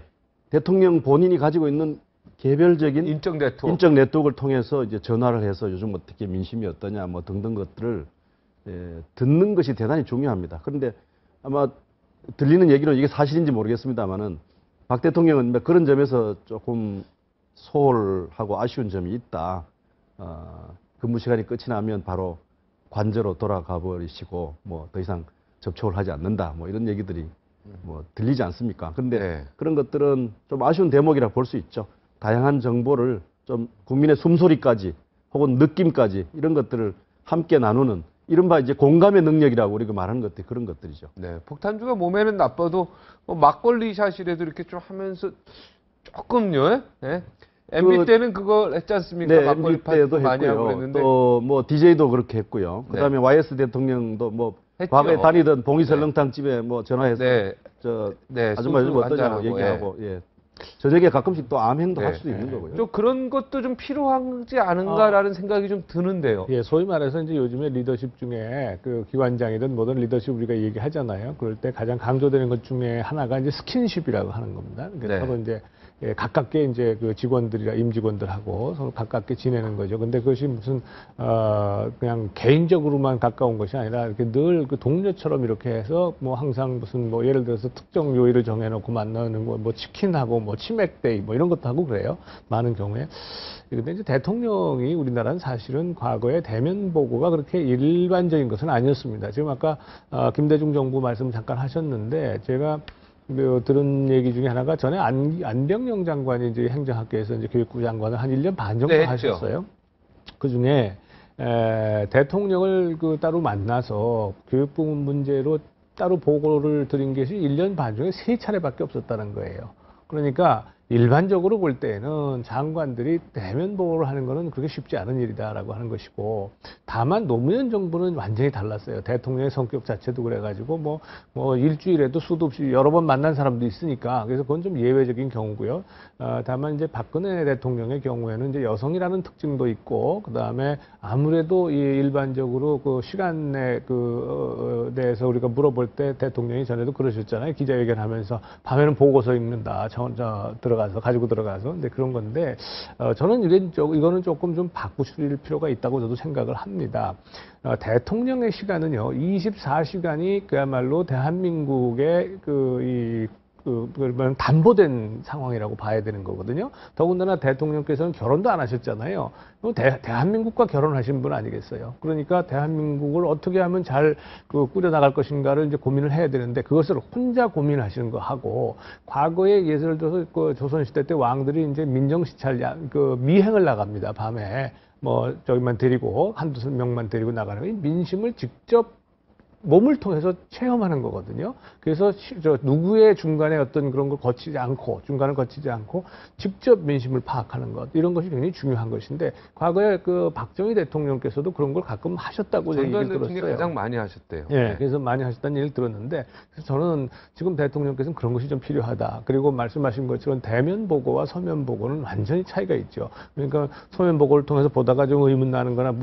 대통령 본인이 가지고 있는 개별적인 인적 네트워크. 인적 네트워크를 통해서 이제 전화를 해서 요즘 어떻게 민심이 어떠냐 뭐 등등 것들을 듣는 것이 대단히 중요합니다. 그런데 아마 들리는 얘기는 이게 사실인지 모르겠습니다만은 박 대통령은 그런 점에서 조금 소홀하고 아쉬운 점이 있다. 근무 시간이 끝이 나면 바로 관저로 돌아가 버리시고 뭐 더 이상 접촉을 하지 않는다. 뭐 이런 얘기들이 뭐 들리지 않습니까? 그런데 네. 그런 것들은 좀 아쉬운 대목이라 볼 수 있죠. 다양한 정보를 좀 국민의 숨소리까지 혹은 느낌까지 이런 것들을 함께 나누는 이른바 이제 공감의 능력이라고 우리가 말하는 것들 그런 것들이죠. 네. 폭탄주가 몸에는 나빠도 뭐 막걸리 샷이라도 이렇게 좀 하면서 조금요. 네. MB 때는 그걸 했지 않습니까? 네, 막걸리 MB 때도 파티 많이 하고 했고요. 그랬는데. 또 뭐 DJ도 그렇게 했고요. 네. 그다음에 YS 대통령도 뭐 했죠. 과거에 다니던 봉이 설렁탕 집에 뭐 전화해서 네. 저 네. 아줌마 요즘 소주 어떠냐고 한잔하고, 얘기하고 예. 저녁에 가끔씩 또 암행도 네. 할 수도 있는 거고요. 좀 그런 것도 좀 필요하지 않은가라는 생각이 좀 드는데요. 예, 소위 말해서 이제 요즘에 리더십 중에 그 기관장이든 뭐든 리더십 우리가 얘기하잖아요. 그럴 때 가장 강조되는 것 중에 하나가 이제 스킨십이라고 하는 겁니다. 그러니까 네. 서로 이제 가깝게 이제 그 직원들이나 임직원들하고 서로 가깝게 지내는 거죠. 근데 그것이 무슨 그냥 개인적으로만 가까운 것이 아니라 이렇게 늘 그 동료처럼 이렇게 해서 뭐 항상 무슨 뭐 예를 들어서 특정 요일을 정해놓고 만나는 거 뭐 치킨하고 뭐 치맥데이 뭐 이런 것도 하고 그래요. 많은 경우에. 근데 이제 대통령이 우리나라는 사실은 과거에 대면 보고가 그렇게 일반적인 것은 아니었습니다. 지금 아까 김대중 정부 말씀 잠깐 하셨는데 제가 들은 얘기 중에 하나가 전에 안병영 장관이 이제 행정학계에서 이제 교육부 장관을 한 1년 반 정도 네, 했죠. 하셨어요. 그 중에 대통령을 따로 만나서 교육부 문제로 따로 보고를 드린 것이 1년 반 중에 3차례밖에 없었다는 거예요. 그러니까 일반적으로 볼 때는 장관들이 대면 보고를 하는 것은 그렇게 쉽지 않은 일이다라고 하는 것이고, 다만 노무현 정부는 완전히 달랐어요. 대통령의 성격 자체도 그래가지고 뭐 일주일에도 수도 없이 여러 번 만난 사람도 있으니까, 그래서 그건 좀 예외적인 경우고요. 다만 이제 박근혜 대통령의 경우에는 이제 여성이라는 특징도 있고, 그 다음에 아무래도 이 일반적으로 그 시간에 대해서 우리가 물어볼 때 대통령이 전에도 그러셨잖아요. 기자회견하면서 밤에는 보고서 읽는다. 가지고 들어가서. 근데 그런 건데, 저는 이거는 조금 좀 바꾸실 필요가 있다고 저도 생각을 합니다. 대통령의 시간은요, 24시간이 그야말로 대한민국의 담보된 상황이라고 봐야 되는 거거든요. 더군다나 대통령께서는 결혼도 안 하셨잖아요. 대한민국과 결혼하신 분 아니겠어요? 그러니까 대한민국을 어떻게 하면 잘 꾸려나갈 것인가를 이제 고민을 해야 되는데, 그것을 혼자 고민하시는 거 하고, 과거에 예를 들어서 조선시대 때 왕들이 이제 민정시찰, 미행을 나갑니다. 밤에. 저기만 데리고, 한두 명만 데리고 나가는 거. 민심을 직접 몸을 통해서 체험하는 거거든요. 그래서 누구의 중간에 어떤 그런 걸 거치지 않고, 중간을 거치지 않고 직접 민심을 파악하는 것, 이런 것이 굉장히 중요한 것인데, 과거에 그 박정희 대통령께서도 그런 걸 가끔 하셨다고 전두환 얘기를 대통령이 들었어요. 가장 많이 하셨대요. 예, 그래서 많이 하셨다는 얘기를 들었는데, 그래서 저는 지금 대통령께서는 그런 것이 좀 필요하다. 그리고 말씀하신 것처럼 대면 보고와 서면 보고는 완전히 차이가 있죠. 그러니까 서면 보고를 통해서 보다가 좀 의문 나는 거나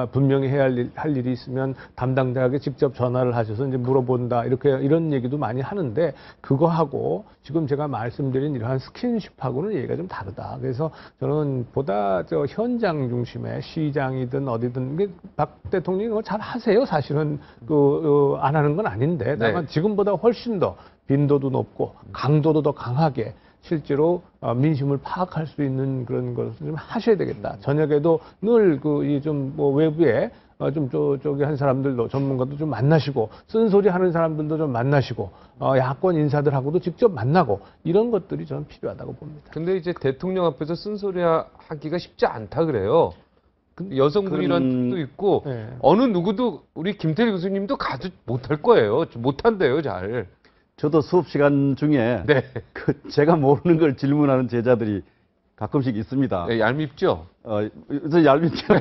분명히 해야 할 일이 있으면 담당자에게 직접 전화를 하셔서 이제 물어본다. 이런 얘기도 많이 하는데, 그거하고 지금 제가 말씀드린 이러한 스킨십하고는 얘기가 좀 다르다. 그래서 저는 보다 현장 중심의 시장이든 어디든, 박 대통령이 뭐 잘 하세요. 사실은 안 하는 건 아닌데, 다만 네. 지금보다 훨씬 더 빈도도 높고 강도도 더 강하게 실제로 민심을 파악할 수 있는 그런 것을 좀 하셔야 되겠다. 저녁에도 늘 뭐 외부에 저기 한 사람들도, 전문가도 좀 만나시고, 쓴소리 하는 사람들도 좀 만나시고, 야권 인사들하고도 직접 만나고, 이런 것들이 저는 필요하다고 봅니다. 근데 이제 대통령 앞에서 쓴소리 하기가 쉽지 않다 그래요. 여성분이란 그런- 뜻도 있고, 네. 어느 누구도, 우리 김태리 교수님도 가도 못할 거예요. 못한대요, 잘. 저도 수업 시간 중에 네. 제가 모르는 걸 질문하는 제자들이 가끔씩 있습니다. 네, 얄밉죠? 저 얄밉죠.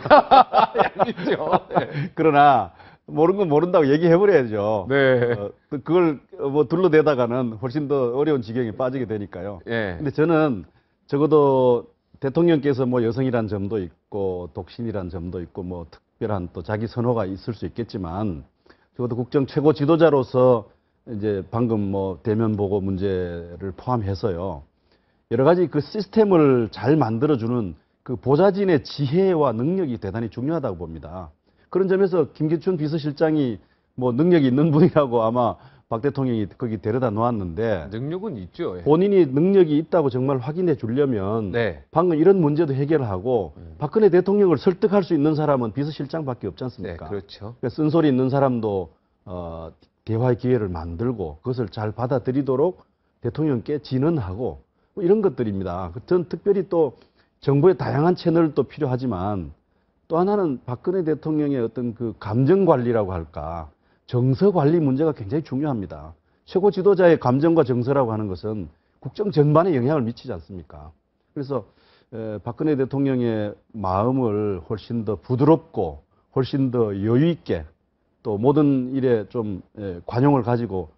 얄밉죠. 네. 그러나 모르는 건 모른다고 얘기해버려야죠. 네. 그걸 뭐 둘러대다가는 훨씬 더 어려운 지경에 빠지게 되니까요. 예. 근데 저는 적어도 대통령께서 뭐 여성이란 점도 있고 독신이란 점도 있고 뭐 특별한 또 자기 선호가 있을 수 있겠지만, 적어도 국정 최고 지도자로서 이제 방금 뭐 대면 보고 문제를 포함해서요, 여러 가지 그 시스템을 잘 만들어주는 그 보좌진의 지혜와 능력이 대단히 중요하다고 봅니다. 그런 점에서 김기춘 비서실장이 뭐 능력이 있는 분이라고 아마 박 대통령이 거기 데려다 놓았는데, 능력은 있죠. 예. 본인이 능력이 있다고 정말 확인해 주려면 네. 방금 이런 문제도 해결하고 박근혜 대통령을 설득할 수 있는 사람은 비서실장밖에 없지 네, 않습니까? 그렇죠. 그러니까 쓴소리 있는 사람도 대화의 기회를 만들고 그것을 잘 받아들이도록 대통령께 진언하고 뭐 이런 것들입니다. 전 특별히 또 정부의 다양한 채널도 필요하지만, 또 하나는 박근혜 대통령의 어떤 그 감정 관리라고 할까, 정서 관리 문제가 굉장히 중요합니다. 최고 지도자의 감정과 정서라고 하는 것은 국정 전반에 영향을 미치지 않습니까? 그래서 박근혜 대통령의 마음을 훨씬 더 부드럽고 훨씬 더 여유 있게, 또 모든 일에 좀 관용을 가지고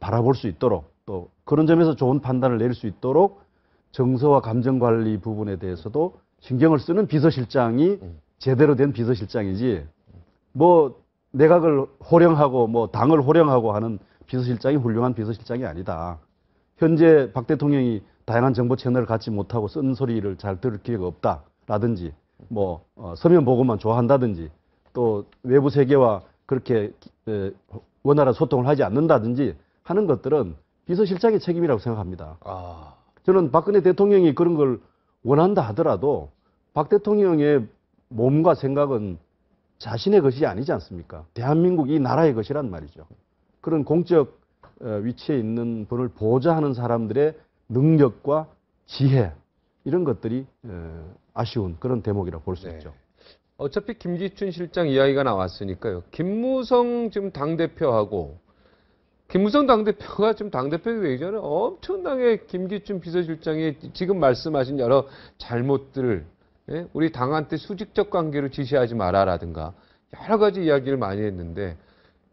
바라볼 수 있도록, 또 그런 점에서 좋은 판단을 내릴 수 있도록 정서와 감정 관리 부분에 대해서도 신경을 쓰는 비서실장이 제대로 된 비서실장이지, 뭐 내각을 호령하고 뭐 당을 호령하고 하는 비서실장이 훌륭한 비서실장이 아니다. 현재 박 대통령이 다양한 정보 채널을 갖지 못하고 쓴소리를 잘 들을 기회가 없다라든지, 뭐 서면 보고만 좋아한다든지, 또 외부 세계와 그렇게 원활한 소통을 하지 않는다든지 하는 것들은 비서실장의 책임이라고 생각합니다. 아, 저는 박근혜 대통령이 그런 걸 원한다 하더라도 박 대통령의 몸과 생각은 자신의 것이 아니지 않습니까? 대한민국 이 나라의 것이란 말이죠. 그런 공적 위치에 있는 분을 보좌하는 사람들의 능력과 지혜, 이런 것들이 아쉬운 그런 대목이라고 볼 수 네. 있죠. 어차피 김기춘 실장 이야기가 나왔으니까요. 김무성 지금 당대표하고, 김무성 당대표가 지금 당대표가 되기 전에 엄청나게 김기춘 비서실장이 지금 말씀하신 여러 잘못들을, 예? 우리 당한테 수직적 관계로 지시하지 마라라든가 여러 가지 이야기를 많이 했는데,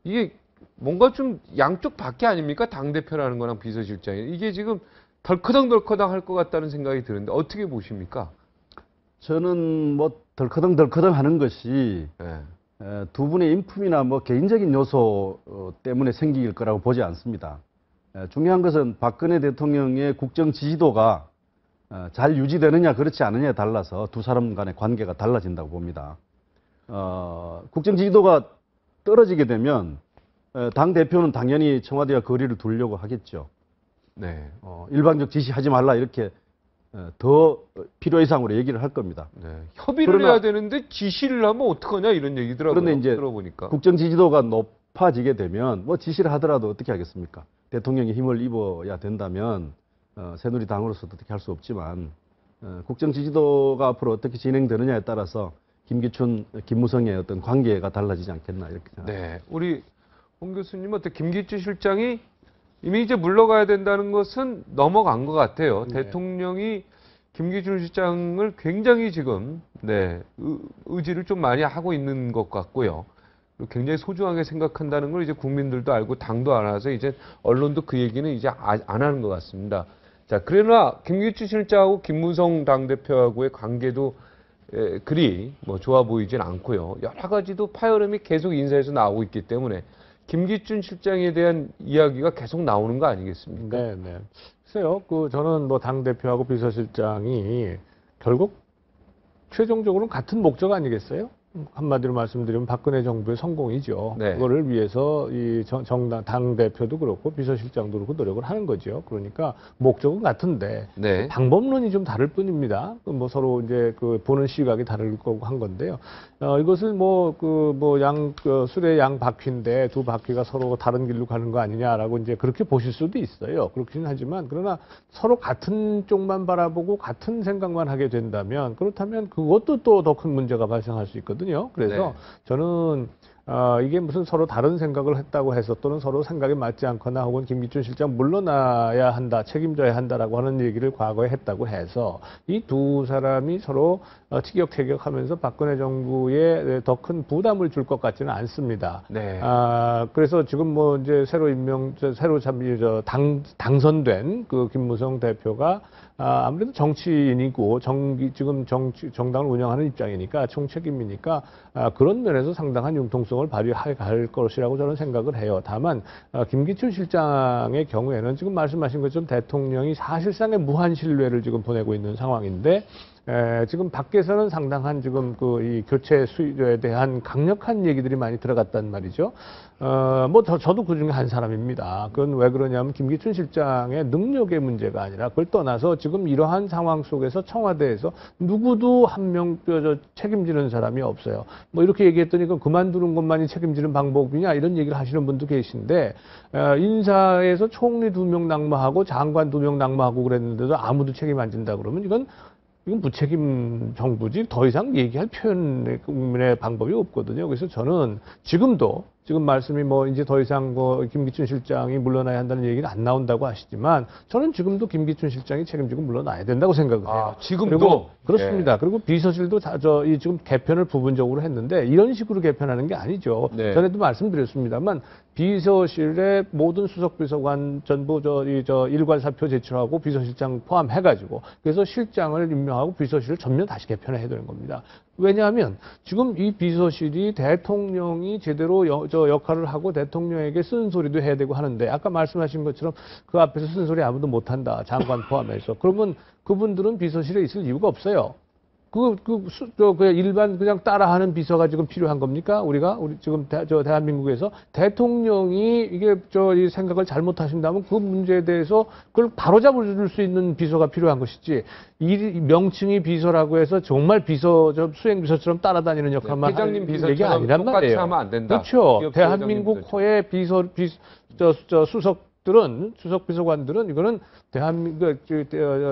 이게 뭔가 좀 양쪽 밖에 아닙니까? 당대표라는 거랑 비서실장이. 이게 지금 덜커덩덜커덩 할 것 같다는 생각이 드는데 어떻게 보십니까? 저는 뭐 덜커덩덜커덩 하는 것이 두 분의 인품이나 뭐 개인적인 요소 때문에 생길 거라고 보지 않습니다. 중요한 것은 박근혜 대통령의 국정 지지도가 잘 유지되느냐 그렇지 않느냐에 달라서 두 사람 간의 관계가 달라진다고 봅니다. 국정 지지도가 떨어지게 되면 당 대표는 당연히 청와대와 거리를 두려고 하겠죠. 네. 일방적 지시하지 말라 이렇게 더 필요 이상으로 얘기를 할 겁니다. 네. 협의를 그러나- 해야 되는데 지시를 하면 어떡하냐 이런 얘기더라고요. 그런데 이제 들어보니까. 국정 지지도가 높아지게 되면 뭐 지시를 하더라도 어떻게 하겠습니까? 대통령이 힘을 입어야 된다면 새누리당으로서 어떻게 할 수 없지만 국정 지지도가 앞으로 어떻게 진행되느냐에 따라서 김기춘, 김무성의 어떤 관계가 달라지지 않겠나 이렇게 생각합니다. 네, 우리 홍 교수님 어때 김기춘 실장이 이미 이제 물러가야 된다는 것은 넘어간 것 같아요. 네. 대통령이 김기춘 실장을 굉장히 지금 의지를 좀 많이 하고 있는 것 같고요. 그리고 굉장히 소중하게 생각한다는 걸 이제 국민들도 알고 당도 알아서 이제 언론도 그 얘기는 이제 안 하는 것 같습니다. 자, 그러나 김기춘 실장하고 김무성 당대표하고의 관계도 그리 뭐 좋아 보이진 않고요. 여러 가지도 파열음이 계속 인사에서 나오고 있기 때문에 김기춘 실장에 대한 이야기가 계속 나오는 거 아니겠습니까? 네, 네. 글쎄요, 저는 뭐 당대표하고 비서실장이 결국 최종적으로는 같은 목적 아니겠어요? 한마디로 말씀드리면 박근혜 정부의 성공이죠. 네. 그거를 위해서 이 정당, 당대표도 그렇고 비서실장도 그렇고 노력을 하는 거죠. 그러니까 목적은 같은데 네. 방법론이 좀 다를 뿐입니다. 뭐 서로 이제 보는 시각이 다를 거고 한 건데요. 이것을 술의 양 바퀴인데 두 바퀴가 서로 다른 길로 가는 거 아니냐라고 이제 그렇게 보실 수도 있어요. 그렇긴 하지만 그러나 서로 같은 쪽만 바라보고 같은 생각만 하게 된다면 그렇다면 그것도 또 더 큰 문제가 발생할 수 있거든요. 그래서 네. 저는 이게 무슨 서로 다른 생각을 했다고 해서 또는 서로 생각이 맞지 않거나 혹은 김기춘 실장 물러나야 한다, 책임져야 한다라고 하는 얘기를 과거에 했다고 해서 이 두 사람이 서로 티격태격하면서 박근혜 정부에 더 큰 부담을 줄 것 같지는 않습니다. 네. 그래서 지금 뭐 이제 새로 당선된 그 김무성 대표가 아무래도 정치인이고 지금 정당을 운영하는 입장이니까 총책임이니까 그런 면에서 상당한 융통성을 발휘할 것이라고 저는 생각을 해요. 다만 김기춘 실장의 경우에는 지금 말씀하신 것처럼 대통령이 사실상의 무한 신뢰를 지금 보내고 있는 상황인데 지금 밖에서는 상당한 지금 이 교체 수요에 대한 강력한 얘기들이 많이 들어갔단 말이죠. 저도 그 중에 한 사람입니다. 그건 왜 그러냐면 김기춘 실장의 능력의 문제가 아니라 그걸 떠나서 지금 이러한 상황 속에서 청와대에서 누구도 한 명 책임지는 사람이 없어요. 뭐 이렇게 얘기했더니 그건 그만두는 것만이 책임지는 방법이냐 이런 얘기를 하시는 분도 계신데 인사에서 총리 2명 낙마하고 장관 2명 낙마하고 그랬는데도 아무도 책임 안 진다 그러면 이건 무책임 정부지 더 이상 얘기할 표현의 방법이 없거든요. 그래서 저는 지금 말씀이 뭐 이제 더 이상 김기춘 실장이 물러나야 한다는 얘기는 안 나온다고 하시지만 저는 지금도 김기춘 실장이 책임지고 물러나야 된다고 생각을 해요. 지금도? 그리고 그렇습니다. 예. 그리고 비서실도 지금 개편을 부분적으로 했는데 이런 식으로 개편하는 게 아니죠. 네. 전에도 말씀드렸습니다만 비서실의 모든 수석비서관 전부 일괄 사표 제출하고 비서실장 포함해가지고 그래서 실장을 임명하고 비서실을 전면 다시 개편해야 되는 겁니다. 왜냐하면 지금 이 비서실이 대통령이 제대로 역할을 하고 대통령에게 쓴소리도 해야 되고 하는데 아까 말씀하신 것처럼 그 앞에서 쓴소리 아무도 못한다. 장관 포함해서. 그러면 그분들은 비서실에 있을 이유가 없어요. 그냥 일반 그냥 따라하는 비서가 지금 필요한 겁니까? 우리 지금 대한민국에서 대통령이 이 생각을 잘못하신다면 그 문제에 대해서 그걸 바로잡을 수 있는 비서가 필요한 것이지 이 명칭이 비서라고 해서 정말 수행비서처럼 따라다니는 역할만 회장님 하는 얘기 비서처럼 아니란 똑같이 말이에요. 하면 안 된다. 그렇죠. 기업 대한민국 회장님 호의 수석 비서관들은 이거는 대한민국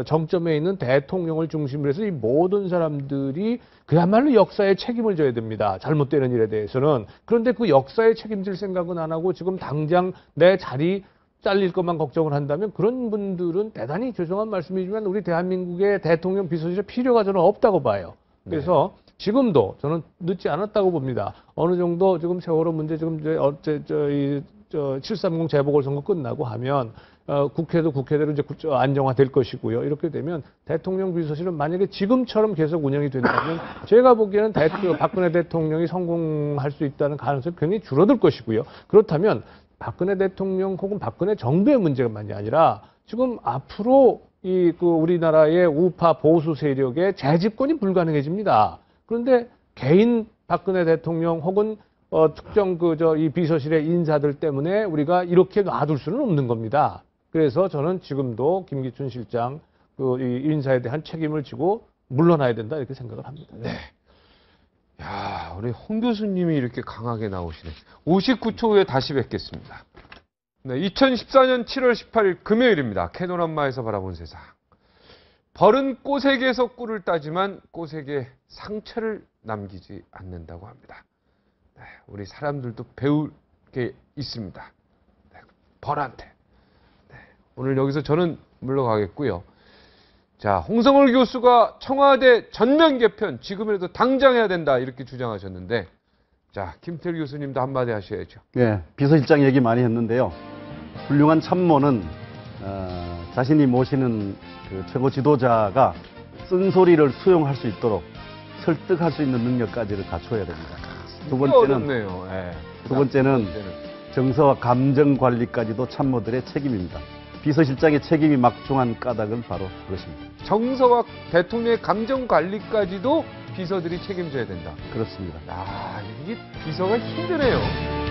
정점에 있는 대통령을 중심으로 해서 이 모든 사람들이 그야말로 역사에 책임을 져야 됩니다. 잘못되는 일에 대해서는. 그런데 그 역사에 책임질 생각은 안 하고 지금 당장 내 자리 잘릴 것만 걱정을 한다면 그런 분들은 대단히 죄송한 말씀이지만 우리 대한민국의 대통령 비서실에 필요가 저는 없다고 봐요. 그래서 지금도 저는 늦지 않았다고 봅니다. 어느 정도 지금 세월호 문제 지금 730 재보궐선거 끝나고 하면 국회도 국회대로 이제 안정화될 것이고요. 이렇게 되면 대통령 비서실은 만약에 지금처럼 계속 운영이 된다면 제가 보기에는 박근혜 대통령이 성공할 수 있다는 가능성이 굉장히 줄어들 것이고요. 그렇다면 박근혜 대통령 혹은 박근혜 정부의 문제만이 아니라 지금 앞으로 우리나라의 우파 보수 세력의 재집권이 불가능해집니다. 그런데 개인 박근혜 대통령 혹은 특정 이 비서실의 인사들 때문에 우리가 이렇게 놔둘 수는 없는 겁니다. 그래서 저는 지금도 김기춘 실장 이 인사에 대한 책임을 지고 물러나야 된다 이렇게 생각을 합니다. 네. 야, 우리 홍 교수님이 이렇게 강하게 나오시네. 59초 후에 다시 뵙겠습니다. 네, 2014년 7월 18일 금요일입니다. 캐노람마에서 바라본 세상. 벌은 꽃에게서 꿀을 따지만 꽃에게 상처를 남기지 않는다고 합니다. 네, 우리 사람들도 배울 게 있습니다. 네, 벌한테. 네, 오늘 여기서 저는 물러가겠고요. 자, 홍성월 교수가 청와대 전면 개편 지금이라도 당장 해야 된다 이렇게 주장하셨는데, 자, 김태일 교수님도 한마디 하셔야죠. 예, 비서실장 얘기 많이 했는데요. 훌륭한 참모는 자신이 모시는 그 최고 지도자가 쓴소리를 수용할 수 있도록 설득할 수 있는 능력까지를 갖춰야 됩니다. 두 번째는 어렵네요. 예. 두 번째는 정서와 감정 관리까지도 참모들의 책임입니다. 비서실장의 책임이 막중한 까닭은 바로 그것입니다. 정서와 대통령의 감정 관리까지도 비서들이 책임져야 된다. 그렇습니다. 아, 이게 비서가 힘드네요.